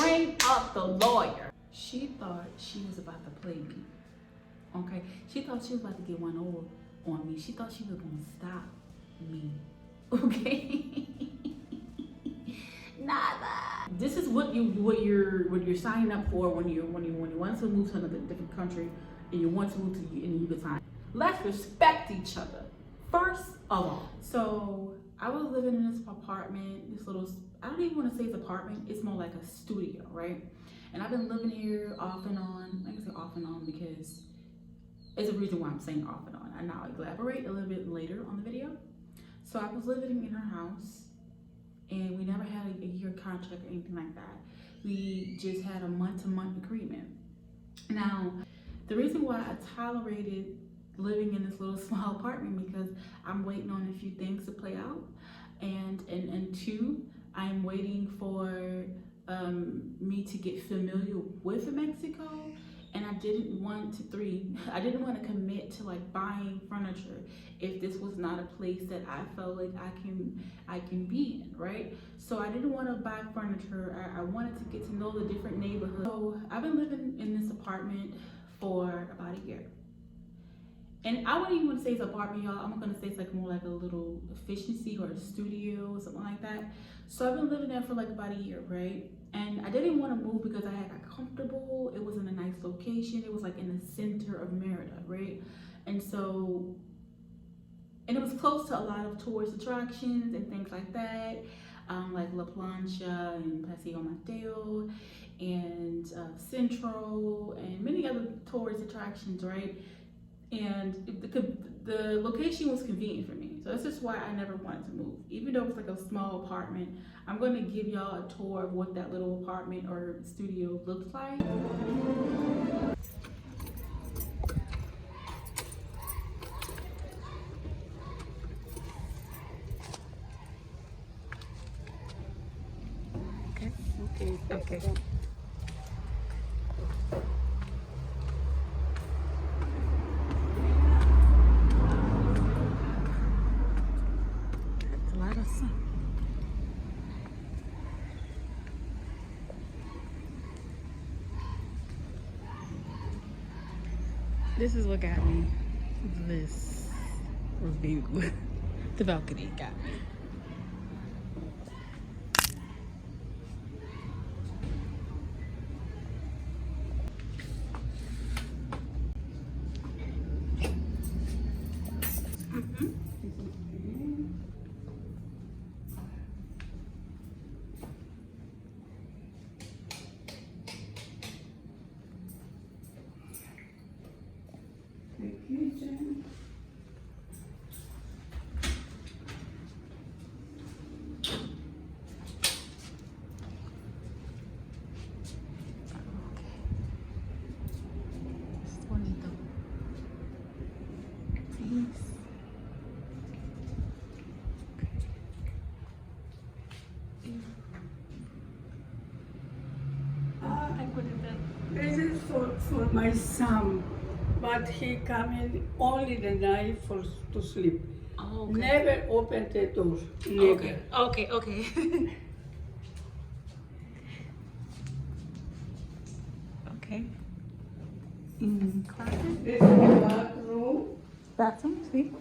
bring up the lawyer. She thought she was about to play me. Okay, she thought she was about to get one over on me. She thought she was gonna stop me. Okay. Nada. This is what you're signing up for when you want to move to another different country and you want to move to in the time. Let's respect each other first of all. So I was living in this apartment, this little, I don't even want to say it's apartment, it's more like a studio, right? And I've been living here off and on. I can say off and on because it's a reason why I'm saying off and on. And I'll elaborate a little bit later on the video. So I was living in her house and we never had a year contract or anything like that. We just had a month-to-month agreement. Now, the reason why I tolerated living in this little small apartment because I'm waiting on a few things to play out, and two, I'm waiting for me to get familiar with Mexico, and I didn't want to commit to like buying furniture if this was not a place that I felt like I can be in, right? So I didn't want to buy furniture. I wanted to get to know the different neighborhoods. So I've been living in this apartment for about a year. And I wouldn't even want to say it's an apartment, y'all. I'm going to say it's like more like a little efficiency or a studio or something like that. So I've been living there for like about a year, right? And I didn't want to move because I had got comfortable. It was in a nice location. It was like in the center of Merida, right? And so, and it was close to a lot of tourist attractions and things like that, like La Plancha and Paseo Mateo and Centro and many other tourist attractions, right? And the location was convenient for me. So that's just why I never wanted to move. Even though it was like a small apartment, I'm going to give y'all a tour of what that little apartment or studio looks like. Okay. This is what got me this review. The balcony got me. The kitchen. This is for my son, but he come in only the night to sleep. Oh, okay. Never open the door. Never. Okay. Okay. Closet. This is the bathroom. Bathroom, see?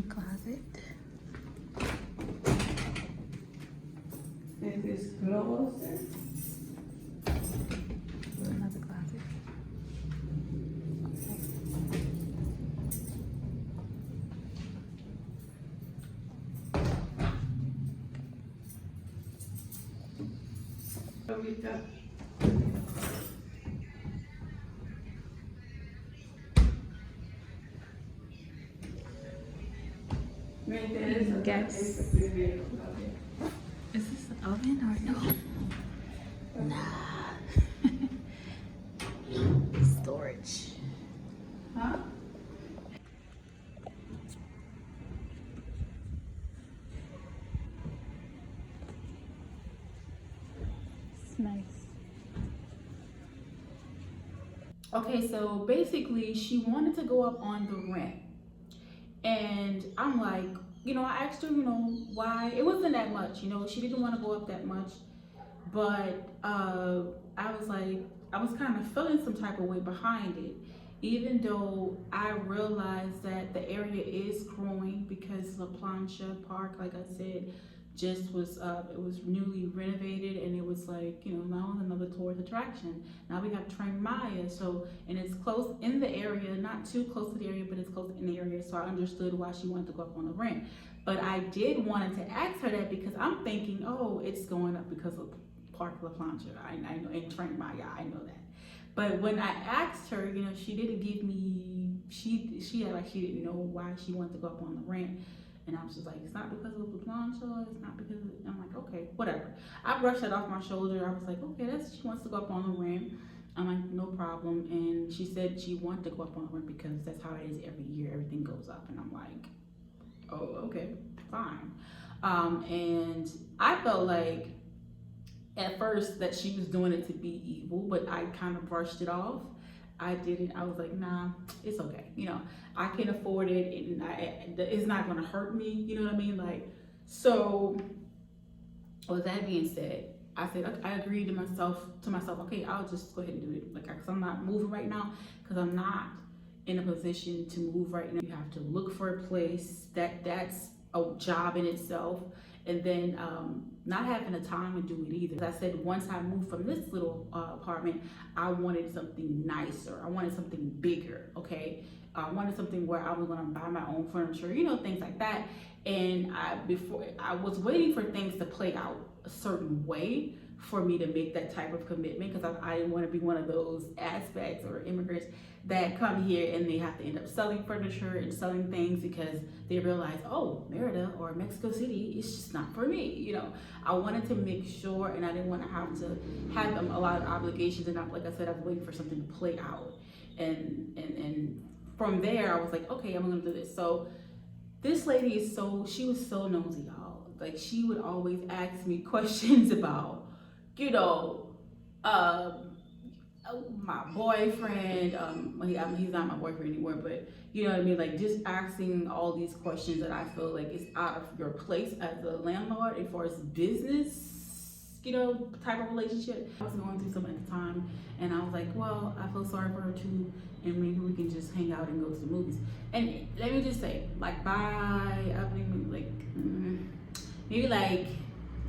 Closet. This is closet. Another closet. Okay. Guess. Is this an oven or no? Nah. Storage. Huh? Nice. Okay, so basically she wanted to go up on the rent. And I'm like, I asked her, why. It wasn't that much, she didn't want to go up that much. But I was like, I was kind of feeling some type of way behind it, even though I realized that the area is growing because La Plancha Park, like I said, just was it was newly renovated, and it was like, now another tourist attraction. Now we have Train Maya, so, and it's close in the area, not too close to the area, but it's close in the area, so I understood why she wanted to go up on the rent. But I did wanted to ask her that because I'm thinking, oh, it's going up because of Park La Plancha. I know, and Train Maya, I know that. But when I asked her, she didn't give me, she had like she didn't know why she wanted to go up on the rent. And I was just like, it's not because of La Plancha, it's not because of, I'm like, okay, whatever. I brushed that off my shoulder. I was like, okay, she wants to go up on the rent. I'm like, no problem. And she said she wanted to go up on the rent because that's how it is every year. Everything goes up. And I'm like, oh, okay, fine. And I felt like at first that she was doing it to be evil, but I kind of brushed it off. I didn't. I was like, nah, it's okay. I can afford it, and it's not gonna hurt me. You know what I mean? Like, so with that being said, I said I agreed to myself. Okay, I'll just go ahead and do it. Like, cause I'm not moving right now, cause I'm not in a position to move right now. You have to look for a place that's a job in itself. And then not having the time to do it either. As I said, once I moved from this little apartment, I wanted something nicer. I wanted something bigger, okay? I wanted something where I was gonna buy my own furniture, things like that. And I was waiting for things to play out a certain way for me to make that type of commitment, because I didn't want to be one of those expats or immigrants that come here and they have to end up selling furniture and selling things because they realize, oh, Merida or Mexico City is just not for me. I wanted to make sure, and I didn't want to have a lot of obligations, and like I said, I was waiting for something to play out. And from there, I was like, okay, I'm gonna do this. So this lady she was so nosy, y'all. Like, she would always ask me questions about, my boyfriend, he's not my boyfriend anymore, but you know what I mean? Like, just asking all these questions that I feel like is out of your place as a landlord as far as business, type of relationship. I was going through something at the time, and I was like, well, I feel sorry for her too, and maybe we can just hang out and go to the movies. And let me just say, like, maybe like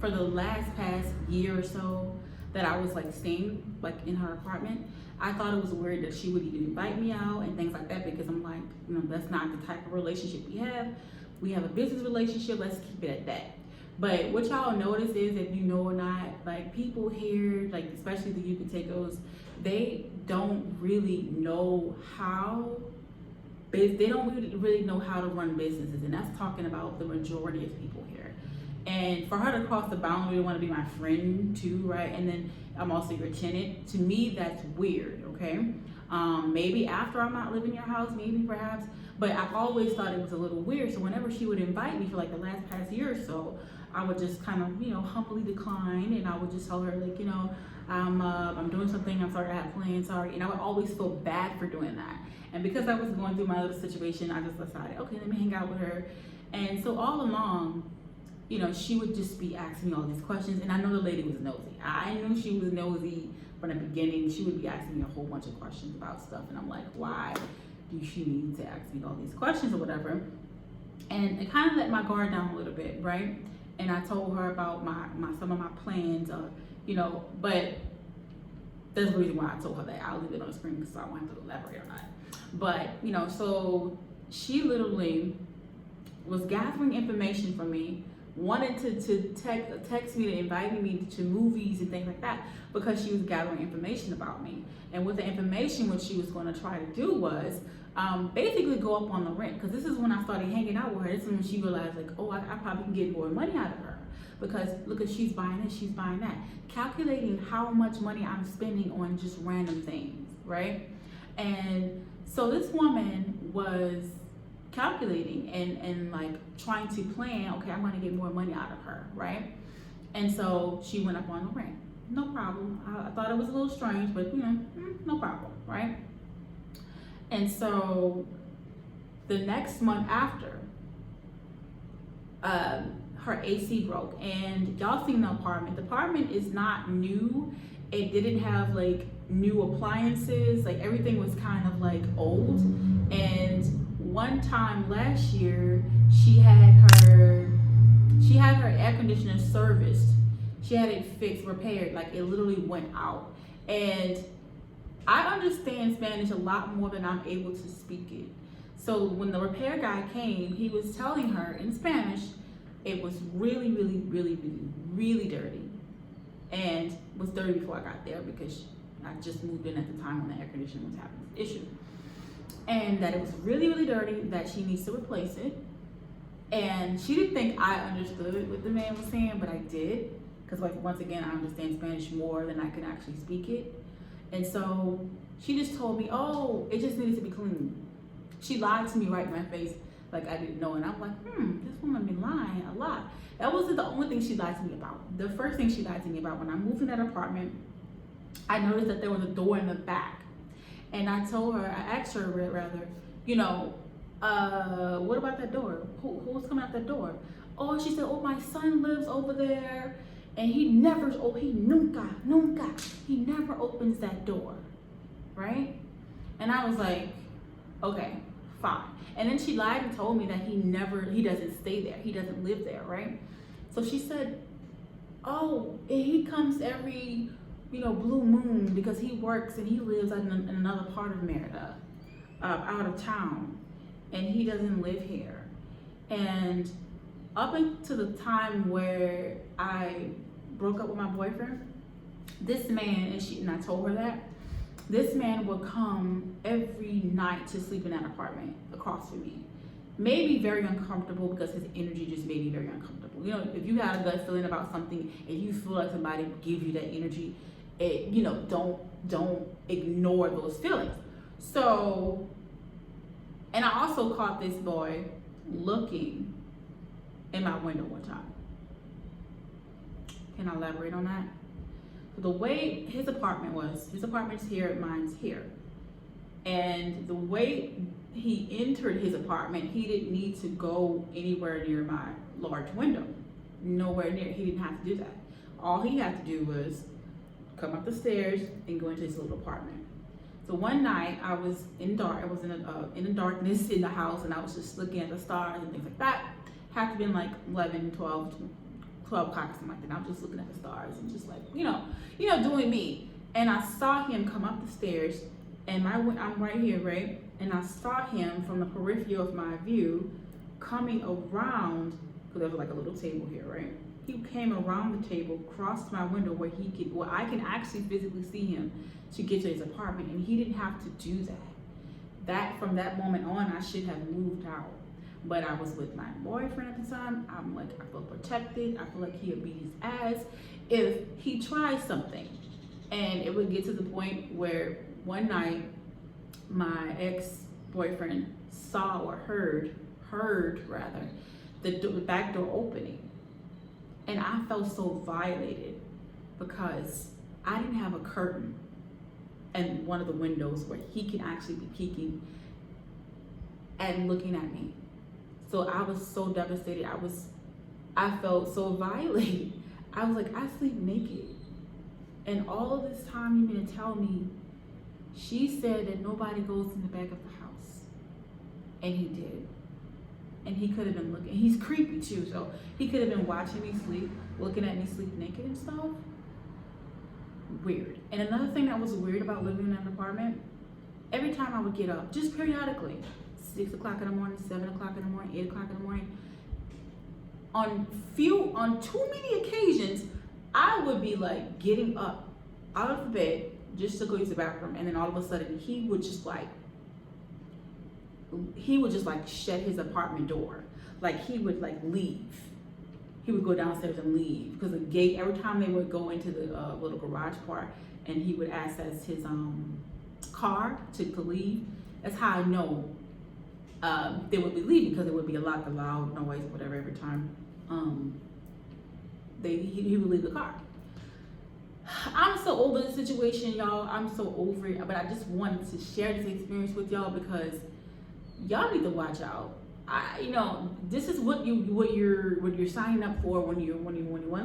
for the past year or so that I was like staying like in her apartment, I thought it was weird that she would even invite me out and things like that, because I'm like, that's not the type of relationship we have. We have a business relationship, let's keep it at that. But what y'all notice is, if you know or not, like, people here, like especially the Yucatecos, they don't really know how, they don't really know how to run businesses, and that's talking about the majority of people here. And for her to cross the boundary to want to be my friend too, right? And then I'm also your tenant. To me, that's weird, okay? Maybe after I'm not living in your house, maybe perhaps, but I've always thought it was a little weird. So whenever she would invite me for like the past year or so, I would just kind of, humbly decline, and I would just tell her like, I'm doing something, I'm sorry, I had plans, sorry. And I would always feel bad for doing that. And because I was going through my little situation, I just decided, okay, let me hang out with her. And so all along, she would just be asking me all these questions, and I know the lady was nosy. I knew she was nosy from the beginning. She would be asking me a whole bunch of questions about stuff, and I'm like, why do she need to ask me all these questions or whatever? And it kind of let my guard down a little bit, right? And I told her about some of my plans, but there's a reason why I told her that. I'll leave it on the screen because I want to elaborate on that. But, so she literally was gathering information from me, wanted to text me to invite me to movies and things like that, because she was gathering information about me. And with the information, what she was going to try to do was basically go up on the rent, because this is when I started hanging out with her. This is when she realized, like, oh, I probably can get more money out of her, because look, at she's buying this, she's buying that, calculating how much money I'm spending on just random things, right? And so this woman was calculating and like trying to plan, okay, I'm going to get more money out of her, right? And so she went up on the rent. no problem. I thought it was a little strange, but no problem, right? And so the next month after, her AC broke, and y'all seen the apartment. The apartment is not new. It didn't have like new appliances. Like everything was kind of like old. And one time last year, she had her air conditioner serviced. She had it fixed, repaired. Like it literally went out. And I understand Spanish a lot more than I'm able to speak it. So when the repair guy came, he was telling her in Spanish it was really, really, really, really, really dirty. And was dirty before I got there because I just moved in at the time when the air conditioning was having this issue. And that it was really, really dirty, that she needs to replace it. And she didn't think I understood what the man was saying, but I did. Because like once again, I understand Spanish more than I can actually speak it. And so she just told me, oh, it just needed to be cleaned. She lied to me right in my face, like I didn't know. And I'm like, this woman been lying a lot. That wasn't the only thing she lied to me about. The first thing she lied to me about, when I moved in that apartment, I noticed that there was a door in the back. And I told her, I asked her rather, what about that door? Who's coming out that door? Oh, she said, oh, my son lives over there. And he never opens that door, right? And I was like, okay, fine. And then she lied and told me that he doesn't stay there. He doesn't live there, right? So she said, oh, he comes every, blue moon because he works and he lives in another part of Merida, out of town, and he doesn't live here. And up until the time where I broke up with my boyfriend, this man, and I told her that, this man would come every night to sleep in that apartment across from me. Made me very uncomfortable because his energy just made me very uncomfortable. If you have a gut feeling about something and you feel like somebody give you that energy, don't ignore those feelings. So, and I also caught this boy looking in my window one time. Can I elaborate on that? So the way his apartment's here, mine's here. And the way he entered his apartment, he didn't need to go anywhere near my large window. Nowhere near, he didn't have to do that. All he had to do was come up the stairs and go into his little apartment. So one night I was in the darkness in the house, and I was just looking at the stars and things like that. Had to have been like 11, 12 o'clock or something like that. I was just looking at the stars and just like, doing me. And I saw him come up the stairs, and I'm right here, right? And I saw him from the periphery of my view coming around, because there was like a little table here, right? He came around the table, crossed my window where I can actually physically see him to get to his apartment, and he didn't have to do that. From that moment on, I should have moved out. But I was with my boyfriend at the time. I'm like, I feel protected. I feel like he would beat his ass if he tried something. And it would get to the point where one night my ex-boyfriend saw or heard rather, the back door opening. And I felt so violated because I didn't have a curtain in one of the windows where he can actually be peeking and looking at me. So I was so devastated. I felt so violated. I was like, I sleep naked. And all of this time you're gonna tell me, she said that nobody goes in the back of the house. And he did. And he could have been looking. He's creepy too, so he could have been watching me sleep, looking at me sleep naked and stuff. Weird. And another thing that was weird about living in an apartment, every time I would get up, just periodically, 6 o'clock in the morning, 7 o'clock in the morning, 8 o'clock in the morning, on too many occasions, I would be like getting up out of the bed just to go use the bathroom, and then all of a sudden he would just like shut his apartment door. Like he would like leave. He would go downstairs and leave because the gate, every time they would go into the little garage part, and he would access his car to leave, that's how I know they would be leaving, because it would be a lot of loud noise, whatever, every time he would leave the car. I'm so over the situation, y'all. I'm so over it. But I just wanted to share this experience with y'all because y'all need to watch out. This is what you're signing up for when you want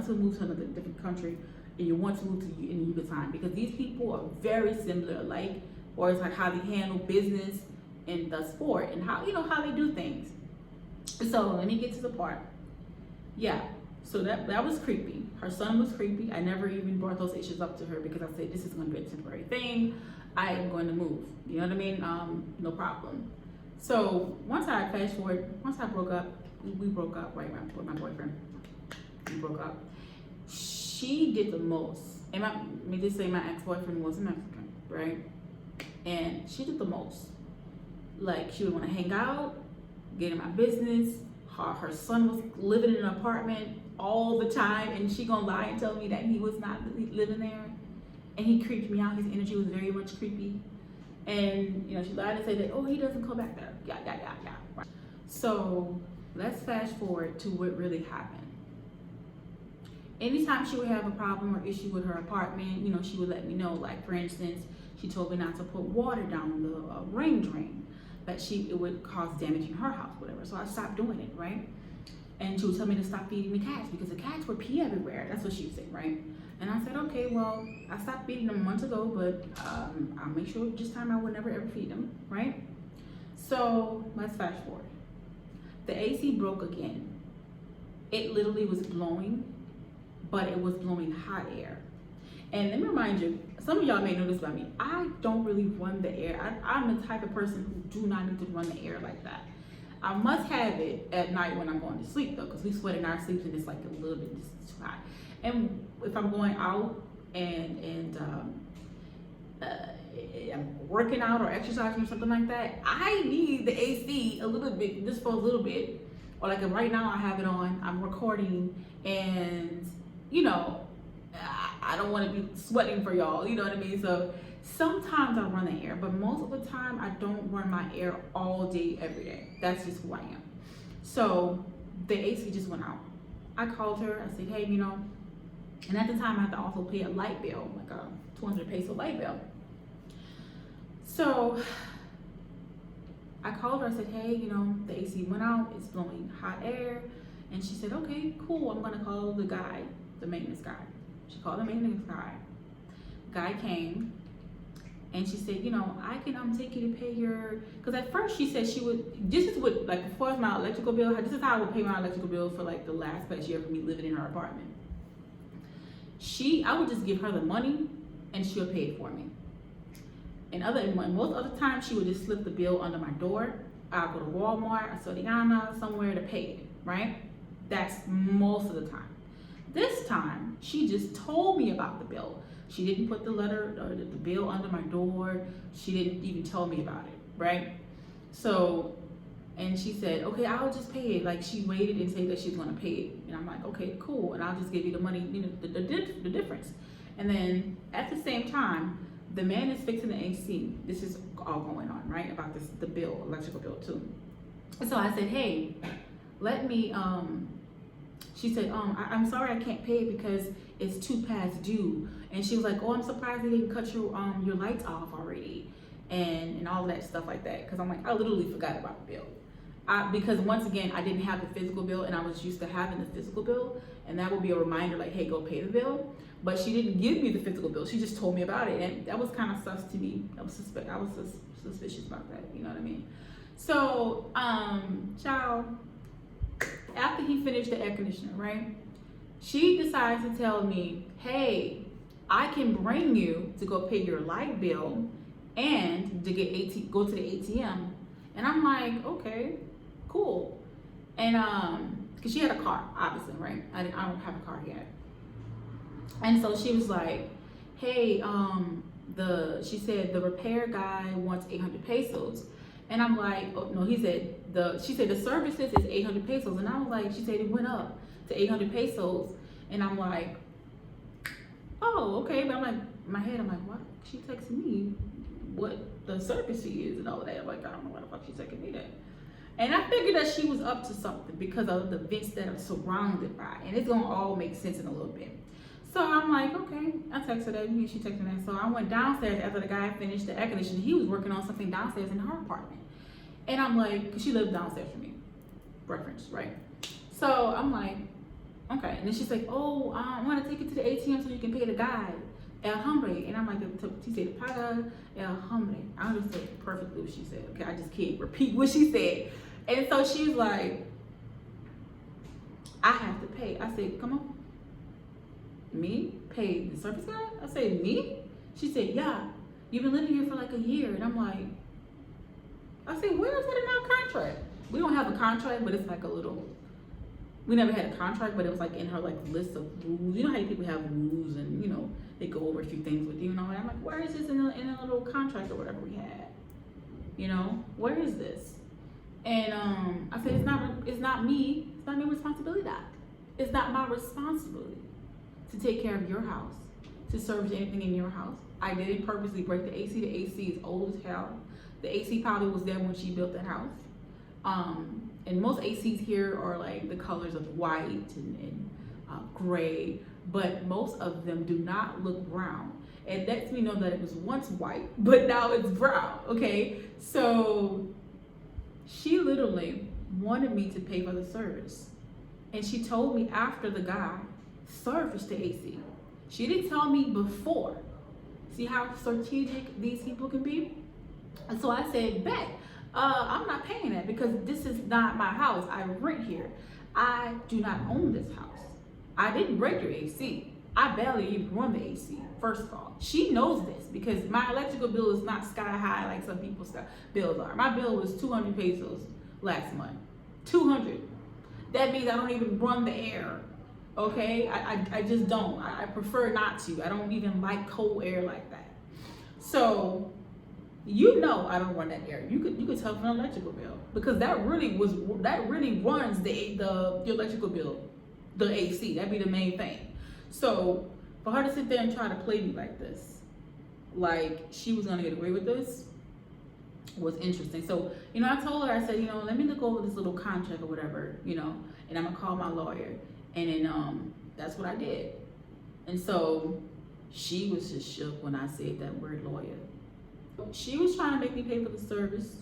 to move to another different country and you want to move to in Yucatan, because these people are very similar alike, or it's like how they handle business and the sport and how they do things. So let me get to the part. Yeah. So that was creepy. Her son was creepy. I never even brought those issues up to her because I said, this is going to be a temporary thing. I am going to move. You know what I mean? No problem. So once I broke up, we broke up, right, with my boyfriend. We broke up. She did the most. And let me just say my ex-boyfriend was a Mexican, right? And she did the most. Like, she would want to hang out, get in my business. Her son was living in an apartment all the time, and she gonna lie and tell me that he was not living there, and he creeped me out. His energy was very much creepy, and she lied and said that, oh, he doesn't come back there. Yeah. Right. So let's fast forward to what really happened. Anytime she would have a problem or issue with her apartment, she would let me know. Like, for instance, she told me not to put water down the rain drain, that it would cause damage in her house, whatever. So I stopped doing it, right? And she would tell me to stop feeding the cats because the cats would pee everywhere. That's what she would say, right? And I said, okay, well, I stopped feeding them months ago, but I'll make sure this time I would never ever feed them, right? So let's fast forward. The AC broke again. It literally was blowing, but it was blowing hot air. And let me remind you, some of y'all may know this about me. I don't really run the air. I'm the type of person who do not need to run the air like that. I must have it at night when I'm going to sleep, though, because we sweat in our sleeps and it's like a little bit just too hot. And if I'm going out and I'm working out or exercising or something like that, I need the AC a little bit, just for a little bit. Or like right now I have it on, I'm recording, and I don't want to be sweating for y'all, you know what I mean? So sometimes I run the air, but most of the time I don't run my air all day, every day. That's just who I am. So the AC just went out. I called her, I said, hey, and at the time I had to also pay a light bill, like a 200 peso light bill. So I called her, I said, hey, the AC went out, it's blowing hot air. And she said, okay, cool, I'm gonna call the guy, the maintenance guy. She called the maintenance guy. Guy came, and she said, I can take you to pay your, because at first she said she would, this is what, like, as far as my electrical bill, this is how I would pay my electrical bill for like the last year for me living in her apartment. I would just give her the money, and she would pay it for me. And most other times, she would just slip the bill under my door. I'll go to Walmart or Soriana, somewhere to pay it, right? That's most of the time. This time, she just told me about the bill. She didn't put the letter or the bill under my door. She didn't even tell me about it, right? So, and she said, okay, I'll just pay it. Like, she waited and said that she's gonna pay it. And I'm like, okay, cool. And I'll just give you the money, the difference. And then at the same time, the man is fixing the AC. This is all going on, right? About the bill, electrical bill too. And so I said, hey, let me, she said, I'm sorry I can't pay it because it's too past due. And she was like, oh, I'm surprised they didn't cut your lights off already. And all of that stuff like that. Because I'm like, I literally forgot about the bill. Because once again, I didn't have the physical bill, and I was used to having the physical bill. And that would be a reminder like, hey, go pay the bill. But she didn't give me the physical bill. She just told me about it. And that was kind of sus to me. I was suspicious about that. You know what I mean? So, child, after he finished the air conditioner, right? She decides to tell me, hey, I can bring you to go pay your light bill and to go to the ATM. And I'm like, okay, cool. And because she had a car, obviously, right? I don't have a car yet. And so she was like, hey, she said the repair guy wants 800 pesos. And I'm like, oh no, she said the services is 800 pesos. And I was like, she said it went up to 800 pesos. And I'm like, oh, okay. But I'm like, in my head, I'm like, what? She texted me what the service fee is and all of that. I'm like, I don't know why the fuck she's texting me that. And I figured that she was up to something because of the vents that are surrounded by, and it's gonna all make sense in a little bit. So I'm like, okay. I texted her, and she texted me. So I went downstairs after the guy finished the air conditioning. He was working on something downstairs in her apartment. And I'm like, cause she lived downstairs from me. Reference, right? So I'm like, okay. And then she's like, oh, I want to take it to the ATM so you can pay the guy. El hombre. And I'm like, she said, paga el hombre. I understood perfectly what she said. Okay, I just can't repeat what she said. And so she's like, I have to pay. I said, come on. Me? Pay the service guy? I said, me? She said, yeah. You've been living here for like a year. And I'm like, I said, where is it in our contract? We don't have a contract, but it's like a little, we never had a contract, but it was like in her like list of rules. You know how people have rules and, you know, they go over a few things with you and all that. I'm like, where is this in a little contract or whatever we had? You know, where is this? And I said, it's not me. It's not my responsibility, Doc. It's not my responsibility to take care of your house, to service anything in your house. I didn't purposely break the AC. The AC is old as hell. The AC probably was there when she built that house. And most ACs here are like the colors of white and gray, but most of them do not look brown. It lets me know that it was once white, but now it's brown, okay? So she literally wanted me to pay for the service. And she told me after the guy serviced the AC. She didn't tell me before. See how strategic these people can be? And so I said, bet, I'm not paying that because this is not my house. I rent here. I do not own this house. I didn't break your AC. I barely even run the AC, first of all. She knows this because my electrical bill is not sky high like some people's bills are. My bill was 200 pesos last month. 200. That means I don't even run the air. Okay? I just don't. I prefer not to. I don't even like cold air like that. So, you know I don't run that air. You could tell from the electrical bill because that really runs the electrical bill, the AC. That'd be the main thing. So for her to sit there and try to play me like this, like she was gonna get away with this, was interesting. So you know, I told her, I said, you know, let me look over this little contract or whatever, you know, and I'm gonna call my lawyer. And then that's what I did. And so she was just shook when I said that word lawyer. She was trying to make me pay for the service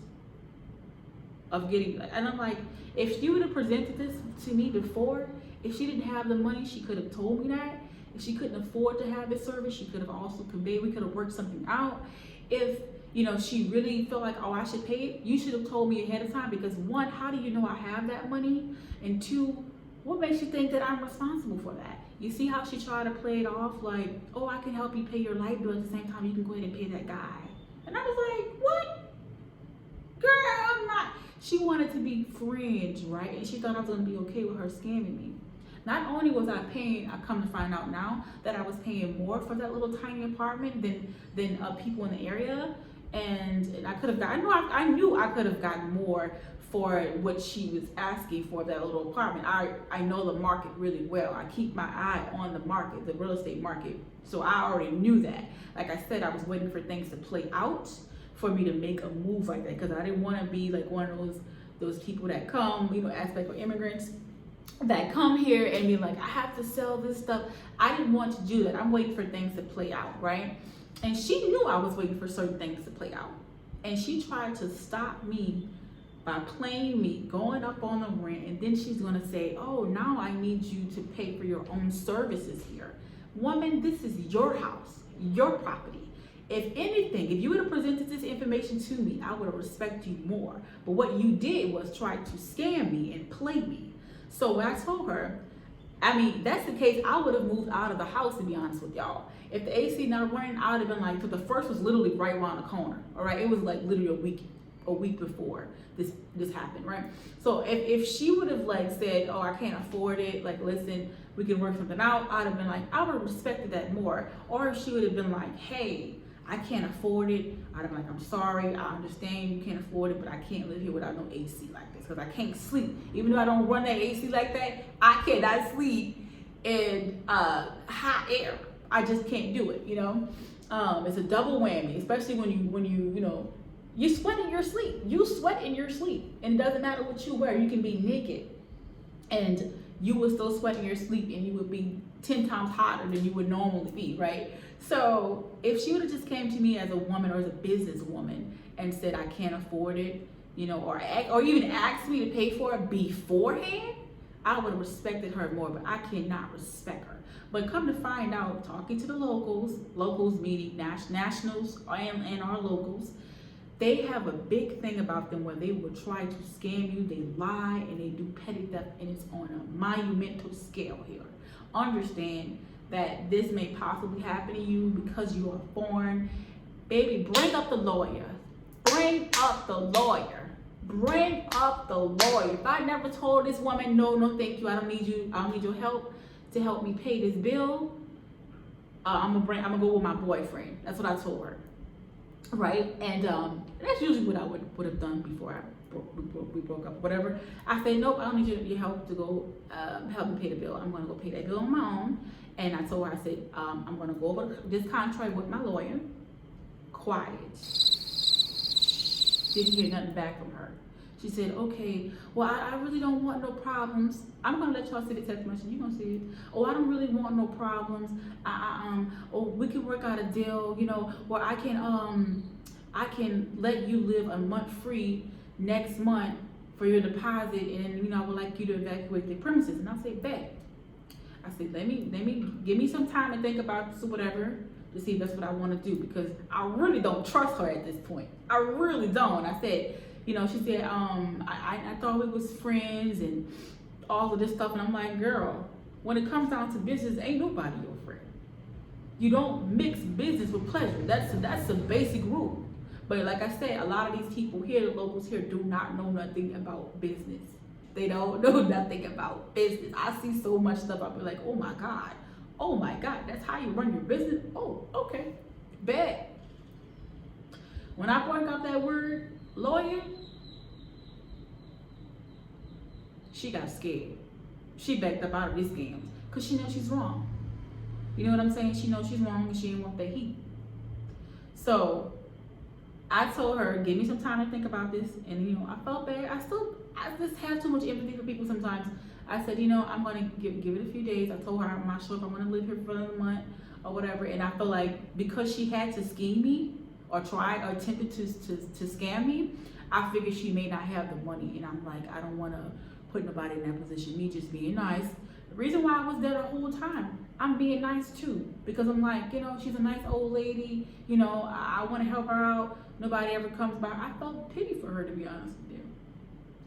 of getting, and I'm like, if she would have presented this to me before, if she didn't have the money, she could have told me that. If she couldn't afford to have this service, she could have also conveyed, we could have worked something out. If, you know, she really felt like, oh, I should pay it, you should have told me ahead of time because one, how do you know I have that money? And two, what makes you think that I'm responsible for that? You see how she tried to play it off like, oh, I can help you pay your light bill at the same time you can go ahead and pay that guy. And I was like, what? Girl, I'm not. She wanted to be friends, right? And she thought I was gonna be okay with her scamming me. Not only was I paying, I come to find out now that I was paying more for that little tiny apartment than people in the area. And I could have gotten, I knew I could have gotten more for what she was asking for that little apartment. I know the market really well. I keep my eye on the market, the real estate market. So I already knew that. Like I said, I was waiting for things to play out for me to make a move like that because I didn't want to be like one of those people that come, you know, aspect for immigrants that come here and be like, I have to sell this stuff. I didn't want to do that. I'm waiting for things to play out, right? And she knew I was waiting for certain things to play out. And she tried to stop me by playing me, going up on the rent, and then she's gonna say, oh, now I need you to pay for your own services here. Woman, this is your house, your property. If anything, if you would have presented this information to me, I would have respected you more. But what you did was try to scam me and play me. So when I told her, I mean, that's the case, I would have moved out of the house, to be honest with y'all. If the AC not running, I would have been like, so the first was literally right around the corner, all right? It was like literally a week before this happened, right? So if she would have like said, oh, I can't afford it, like, listen, we can work something out, I'd have been like, I would have respected that more. Or if she would have been like, hey, I can't afford it, I'd have been like, I'm sorry, I understand you can't afford it, but I can't live here without no AC like this because I can't sleep. Even though I don't run that AC like that, I cannot sleep in hot air. I just can't do it, you know? It's a double whammy, especially when you know, you sweat in your sleep. You sweat in your sleep. And it doesn't matter what you wear. You can be naked and you would still sweat in your sleep and you would be 10 times hotter than you would normally be, right? So if she would have just came to me as a woman or as a businesswoman and said, I can't afford it, you know, or even asked me to pay for it beforehand, I would have respected her more, but I cannot respect her. But come to find out, talking to the locals meaning nationals and our locals, they have a big thing about them where they will try to scam you, they lie, and they do petty theft, and it's on a monumental scale here. Understand that this may possibly happen to you because you are foreign. Baby, bring up the lawyer. Bring up the lawyer. Bring up the lawyer. If I never told this woman, no, thank you, I don't need your help to help me pay this bill, I'm gonna go with my boyfriend. That's what I told her. Right, and that's usually what I would have done before we broke up, whatever. I said, nope, I don't need your help to go help me pay the bill. I'm gonna go pay that bill on my own. And I told her, I said, I'm gonna go over this contract with my lawyer. Quiet. Didn't hear nothing back from her. She said, okay, well, I really don't want no problems. I'm gonna let y'all see the text message. You're gonna see it. Oh, I don't really want no problems. Oh, we can work out a deal, you know, where I can let you live a month free next month for your deposit, and you know, I would like you to evacuate the premises. And I said, bet. I said, let me give me some time to think about this or whatever, to see if that's what I want to do, because I really don't trust her at this point. I really don't. I said, you know, she said, I thought we was friends and all of this stuff. And I'm like, girl, when it comes down to business, ain't nobody your friend. You don't mix business with pleasure. That's a basic rule. But like I said, a lot of these people here, the locals here, do not know nothing about business. They don't know nothing about business. I see so much stuff, I'll be like, oh my God, that's how you run your business? Oh, okay, bet. When I brought up that word, lawyer, she got scared. She backed up out of this game because she knows she's wrong. You know what I'm saying? She knows she's wrong and she didn't want that heat. So I told her, give me some time to think about this. And you know, I felt bad. I just have too much empathy for people sometimes. I said, you know, I'm gonna give it a few days. I told her I'm not sure if I'm gonna live here for another month or whatever. And I feel like because she had to scheme me or tried or attempted to scam me, I figured she may not have the money. And I'm like, I don't wanna put nobody in that position, me just being nice. The reason why I was there the whole time, I'm being nice too, because I'm like, you know, she's a nice old lady, you know, I want to help her out. Nobody ever comes by. I felt pity for her, to be honest with you.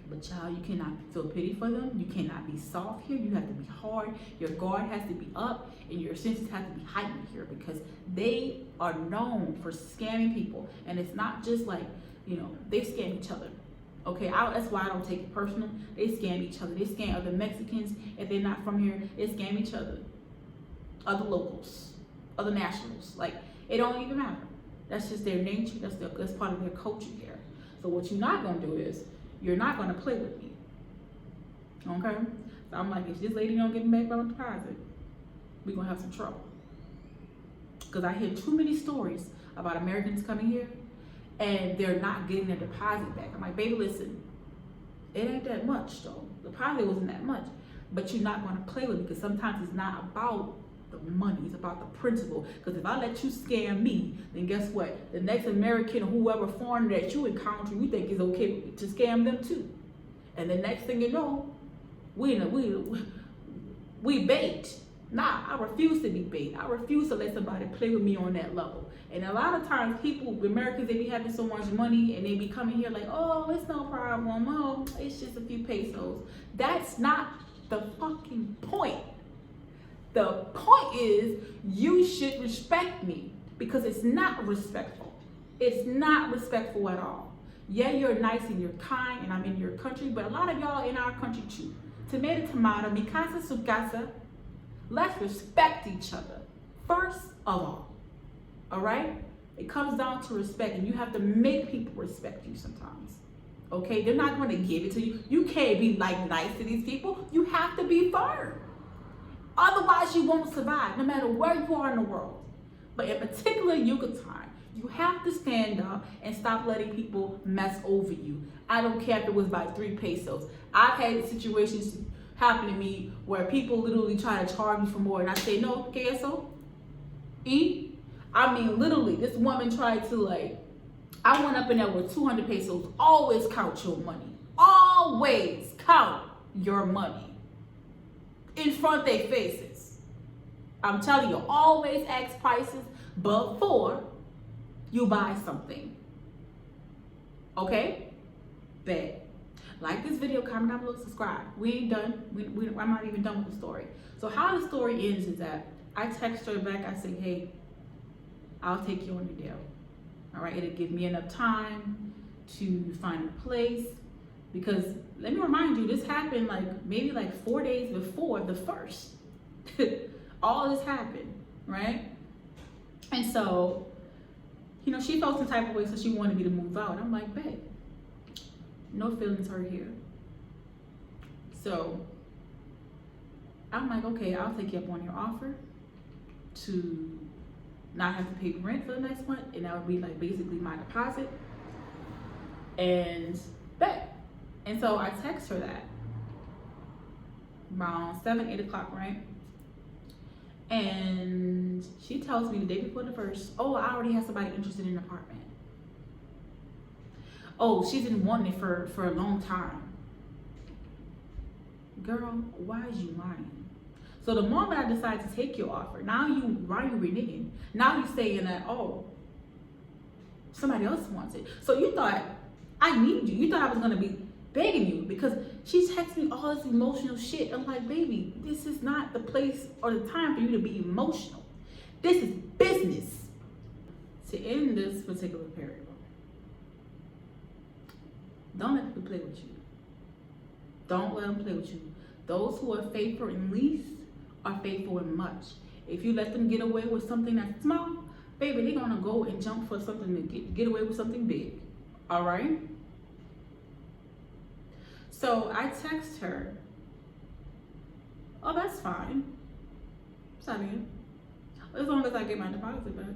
But child, you cannot feel pity for them. You cannot be soft here. You have to be hard. Your guard has to be up and your senses have to be heightened here, because they are known for scamming people. And it's not just like, you know, they scam each other. Okay, that's why I don't take it personal. They scam each other. They scam other Mexicans. If they're not from here, they scam each other. Other locals, other nationals. Like, it don't even matter. That's just their nature. That's part of their culture here. So what you're not gonna do is, you're not gonna play with me. Okay? So I'm like, if this lady don't get me back my deposit, we're gonna have some trouble. Because I hear too many stories about Americans coming here and they're not getting their deposit back. I'm like, baby, listen, it ain't that much though. The deposit wasn't that much. But you're not gonna play with me, because sometimes it's not about the money, it's about the principle. Because if I let you scam me, then guess what? The next American or whoever foreigner that you encounter, you think is okay to scam them too. And the next thing you know, we bait. Nah, I refuse to be bait. I refuse to let somebody play with me on that level. And a lot of times people, Americans, they be having so much money and they be coming here like, oh, it's no problem. Oh, it's just a few pesos. That's not the fucking point. The point is, you should respect me, because it's not respectful. It's not respectful at all. Yeah, you're nice and you're kind and I'm in your country, but a lot of y'all in our country too. Tomato, mi casa, su casa. Let's respect each other first of all right? It comes down to respect, and you have to make people respect you sometimes. Okay, they're not going to give it to you. You can't be like nice to these people. You have to be firm. Otherwise, you won't survive, no matter where you are in the world. But in particular, Yucatan, you have to stand up and stop letting people mess over you. I don't care if it was by 3 pesos. I've had situations happen to me where people literally try to charge me for more, and I say no, KSO, I mean, literally, this woman tried to I went up in there with 200 pesos. Always count your money. Always count your money in front of their faces. I'm telling you, always ask prices before you buy something. Okay? Bet. Like this video, comment down below, subscribe. We ain't done. I'm not even done with the story. So how the story ends is that I text her back. I say, hey, I'll take you on your deal. All right, it'll give me enough time to find a place, because let me remind you, this happened maybe 4 days before the first. All this happened, right? And so, she felt some type of way, so she wanted me to move out. I'm like, babe, no feelings hurt here. So I'm like, okay, I'll take you up on your offer to not have to pay rent for the next month, and that would be basically my deposit, and bet. And so I text her that around 7-8 o'clock, right? And she tells me the day before the first, oh, I already have somebody interested in an apartment. Oh, she's been wanting it for a long time. Girl, why is you lying? So the moment I decide to take your offer, why you reneging? Now you saying that, oh, somebody else wants it. So you thought I need you. You thought I was gonna be begging you, because she texts me all this emotional shit. I'm like, baby, this is not the place or the time for you to be emotional. This is business. To end this particular paragraph, don't let people play with you. Don't let them play with you. Those who are faithful in least are faithful in much. If you let them get away with something that's small, baby, they're gonna go and jump for something to get away with something big. All right? So I text her, oh, that's fine. Sorry. As long as I get my deposit back.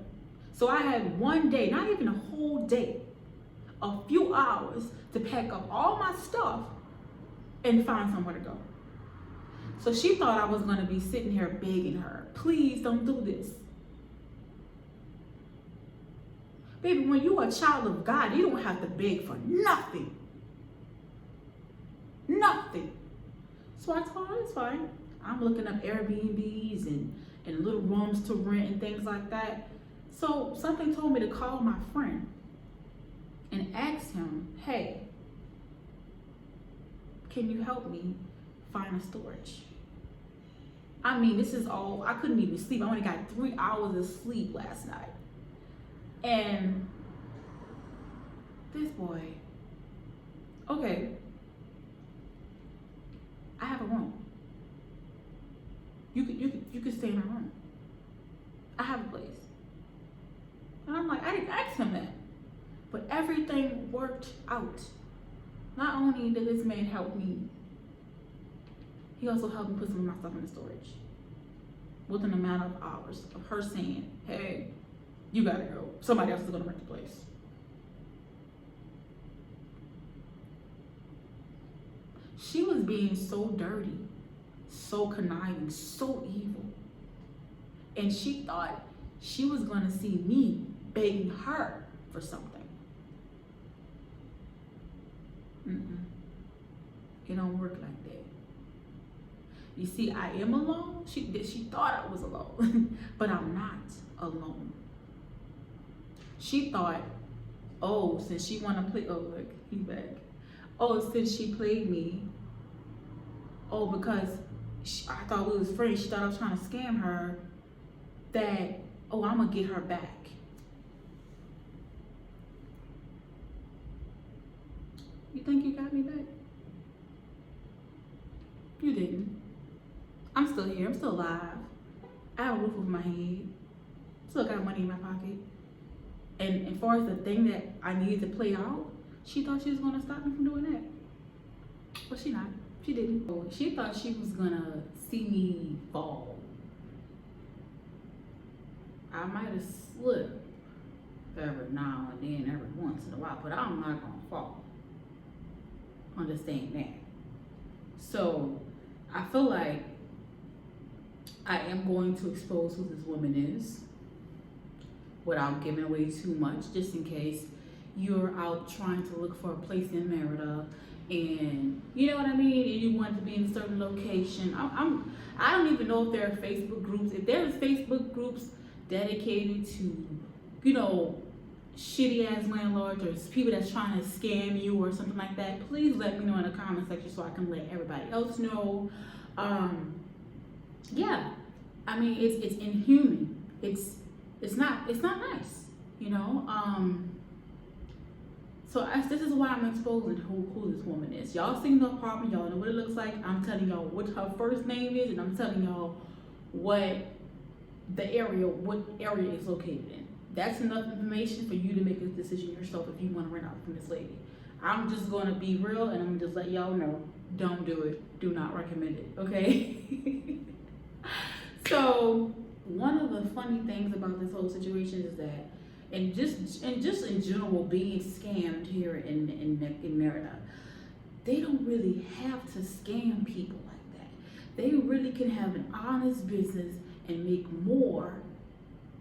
So I had one day, not even a whole day, a few hours to pack up all my stuff and find somewhere to go. So she thought I was going to be sitting here begging her, please don't do this. Baby, when you're a child of God, you don't have to beg for nothing. Nothing. So I told her, it's fine. I'm looking up Airbnbs and little rooms to rent and things like that. So something told me to call my friend and ask him, hey, can you help me find a storage? I mean, this is all, I couldn't even sleep. I only got 3 hours of sleep last night. And this boy, okay, I have a room. You could stay in my room. I have a place. And I'm like, I didn't ask him that. But everything worked out. Not only did this man help me, he also helped me put some of my stuff in the storage. Within a matter of hours of her saying, hey, you gotta go. Somebody else is gonna rent the place. She was being so dirty, so conniving, so evil. And she thought she was gonna see me begging her for something. It don't work like that. You see, I am alone. She thought I was alone, but I'm not alone. She thought, oh, since she wanna play, oh look, he back. Oh, since she played me, oh, because I thought we was friends, she thought I was trying to scam her, that, oh, I'm gonna get her back. You think you got me back? You didn't. I'm still here, I'm still alive. I have a roof over my head. Still got money in my pocket. And as far as the thing that I needed to play out, she thought she was gonna stop me from doing that. But she not. She didn't. She thought she was gonna see me fall. I might have slipped every now and then, every once in a while, but I'm not gonna fall. Understand that. So I feel like I am going to expose who this woman is without giving away too much, just in case you're out trying to look for a place in Merida, and you know what I mean, and you want to be in a certain location. I don't even know if there are Facebook groups. If there's Facebook groups dedicated to, you know, shitty ass landlords or people that's trying to scam you or something like that, please let me know in the comment section so I can let everybody else know. Yeah, I mean, it's inhuman. It's not nice, you know. So this is why I'm exposing who this woman is. Y'all seen the apartment, y'all know what it looks like. I'm telling y'all what her first name is, and I'm telling y'all what area is located in. That's enough information for you to make a decision yourself if you want to rent out from this lady. I'm just going to be real, and I'm going to just let y'all know, don't do it. Do not recommend it, okay? So one of the funny things about this whole situation is that, and just in general, being scammed here in Merida, they don't really have to scam people like that. They really can have an honest business and make more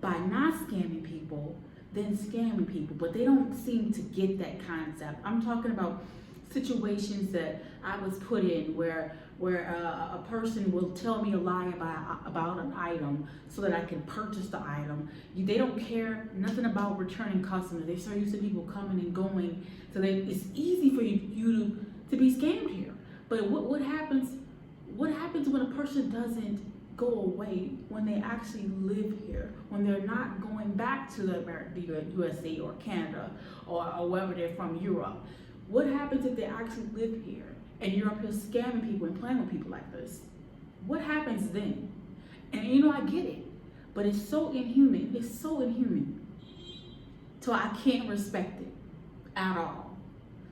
by not scamming people than scamming people, but they don't seem to get that concept. I'm talking about situations that I was put in where a person will tell me a lie about an item so that I can purchase the item. They don't care nothing about returning customers. They're so used to people coming and going, so that it's easy for you to be scammed here. But what happens when a person doesn't go away, when they actually live here, when they're not going back to the USA or Canada or wherever they're from, Europe? What happens if they actually live here and you're up here scamming people and playing with people like this? What happens then? And you know, I get it, but it's so inhuman. It's so inhuman. So I can't respect it at all.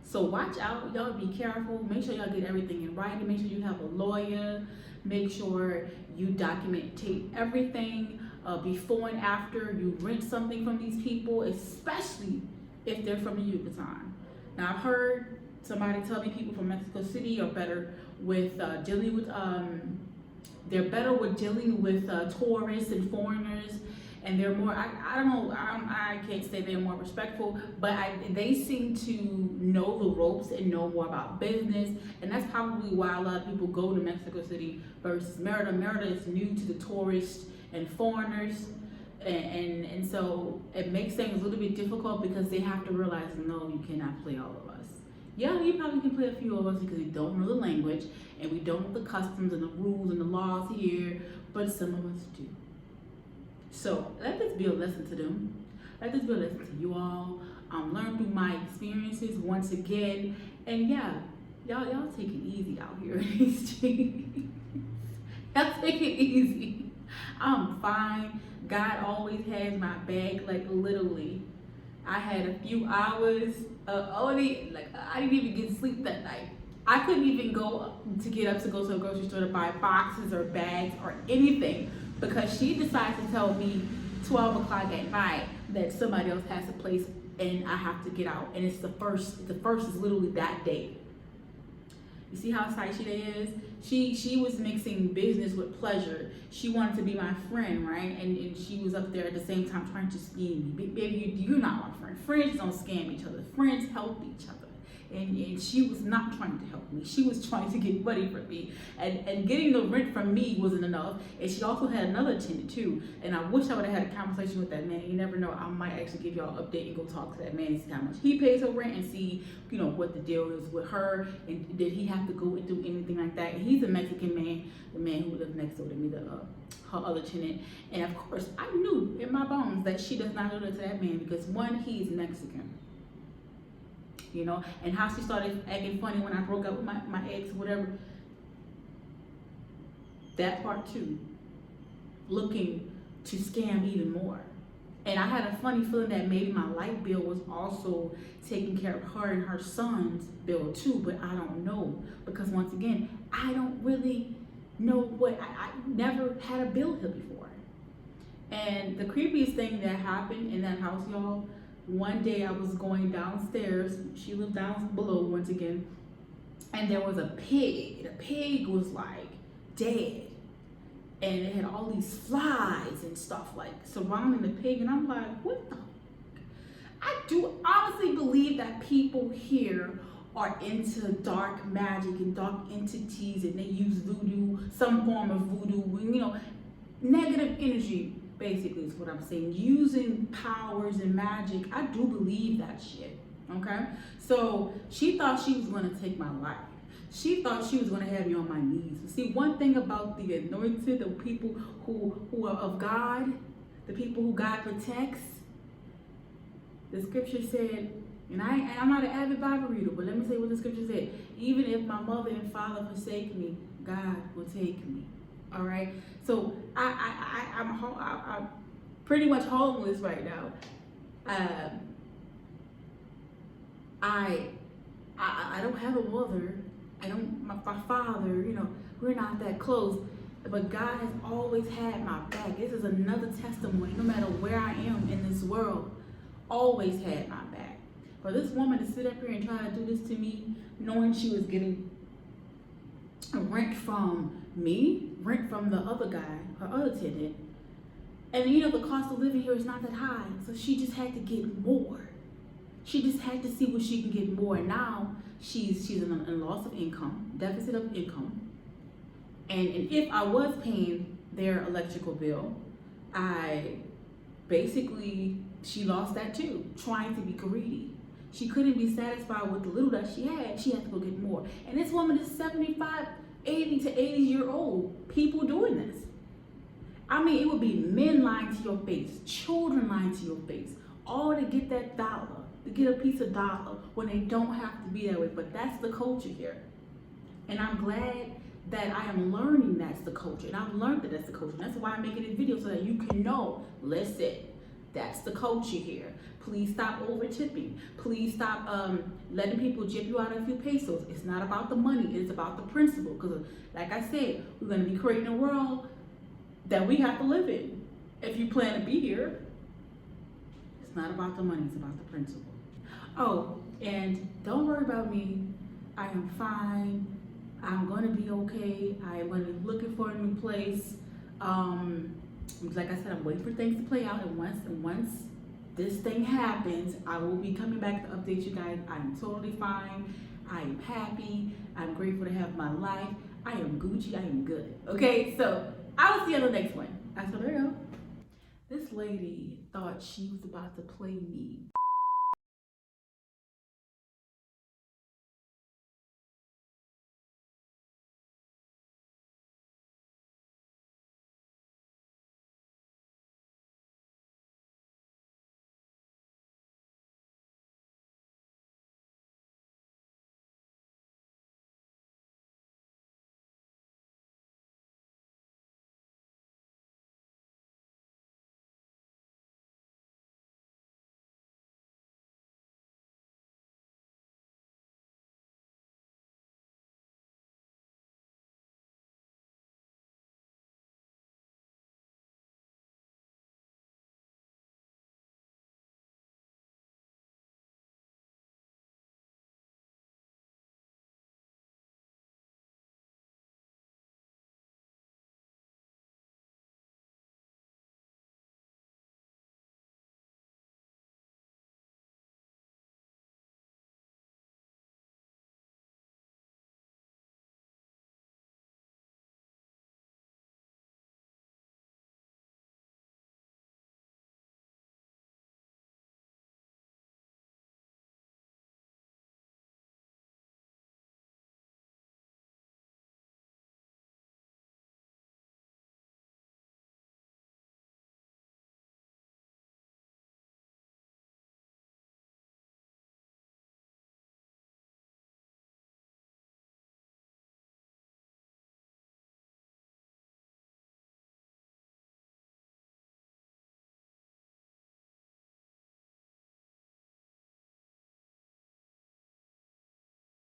So watch out, y'all, be careful. Make sure y'all get everything in writing. Make sure you have a lawyer. Make sure you documentate everything before and after you rent something from these people, especially if they're from the Yucatan. Now, I've heard somebody tell me people from Mexico City are better with dealing with, they're better with dealing with tourists and foreigners, and they're more, I don't know, I can't say they're more respectful, but they seem to know the ropes and know more about business, and that's probably why a lot of people go to Mexico City versus Merida. Merida is new to the tourists and foreigners, and so it makes things a little bit difficult because they have to realize, no, you cannot play all of us. Yeah, you probably can play a few of us because we don't know the language and we don't know the customs and the rules and the laws here, but some of us do. So let this be a lesson to them. Let this be a lesson to you all. Learn through my experiences once again, and yeah, y'all take it easy out here in these streets. Y'all take it easy. I'm fine. God always has my back, like literally. I had a few hours, I didn't even get sleep that night. I couldn't even get up to go to a grocery store to buy boxes or bags or anything because she decided to tell me 12 o'clock at night that somebody else has a place and I have to get out. And it's the first is literally that day. You see how excited she is? She was mixing business with pleasure. She wanted to be my friend, right? And she was up there at the same time trying to scheme me. Baby, you're not my friend. Friends don't scam each other. Friends help each other. And she was not trying to help me. She was trying to get money from me. And getting the rent from me wasn't enough. And she also had another tenant too. And I wish I would have had a conversation with that man. You never know. I might actually give y'all an update and go talk to that man and see how much he pays her rent and see, you know, what the deal is with her. And did he have to go and do anything like that? And he's a Mexican man, the man who lived next door to me, her other tenant. And of course, I knew in my bones that she does not go to that man because one, he's Mexican. You know, and how she started acting funny when I broke up with my ex or whatever. That part too. Looking to scam even more. And I had a funny feeling that maybe my light bill was also taking care of her and her son's bill too, but I don't know. Because once again, I don't really know I never had a bill here before. And the creepiest thing that happened in that house, y'all, one day I was going downstairs. She lived down below once again, and there was a pig. The pig was like dead. And it had all these flies and stuff like surrounding the pig. And I'm like, what the? I do honestly believe that people here are into dark magic and dark entities, and they use voodoo, some form of voodoo, you know, negative energy, basically is what I'm saying, using powers and magic. I do believe that shit, okay? So she thought she was gonna take my life. She thought she was gonna have me on my knees. See, one thing about the anointed, the people who are of God, the people who God protects, the scripture said, and I'm not an avid Bible reader, but let me say what the scripture said. Even if my mother and father forsake me, God will take me. All right. So I'm pretty much homeless right now. I don't have a mother. My father. You know, we're not that close. But God has always had my back. This is another testimony. No matter where I am in this world, always had my back. For this woman to sit up here and try to do this to me, knowing she was getting rent from me, rent from the other guy, her other tenant, and you know the cost of living here is not that high, so she just had to get more. She just had to see what she can get more. And now she's in loss of income, deficit of income, and if I was paying their electrical bill, she lost that too, trying to be greedy. She couldn't be satisfied with the little that she had to go get more. And this woman is 75, 80 to 80-year-old people doing this. I mean, it would be men lying to your face, children lying to your face, all to get that dollar, to get a piece of dollar when they don't have to be that way. But that's the culture here. And I'm glad that I am learning that's the culture. And I've learned that that's the culture. And that's why I'm making this video, so that you can know, listen, that's the culture here. Please stop over tipping. Please stop letting people jip you out of a few pesos. It's not about the money. It's about the principle. Because like I said, we're going to be creating a world that we have to live in. If you plan to be here, it's not about the money. It's about the principle. Oh, and don't worry about me. I am fine. I'm going to be okay. I am going to be looking for a new place. Like I said, I'm waiting for things to play out. And once this thing happens, I will be coming back to update you guys. I'm totally fine. I am happy. I'm grateful to have my life. I am Gucci. I am good. Okay, so I will see you on the next one. Hasta luego. This lady thought she was about to play me.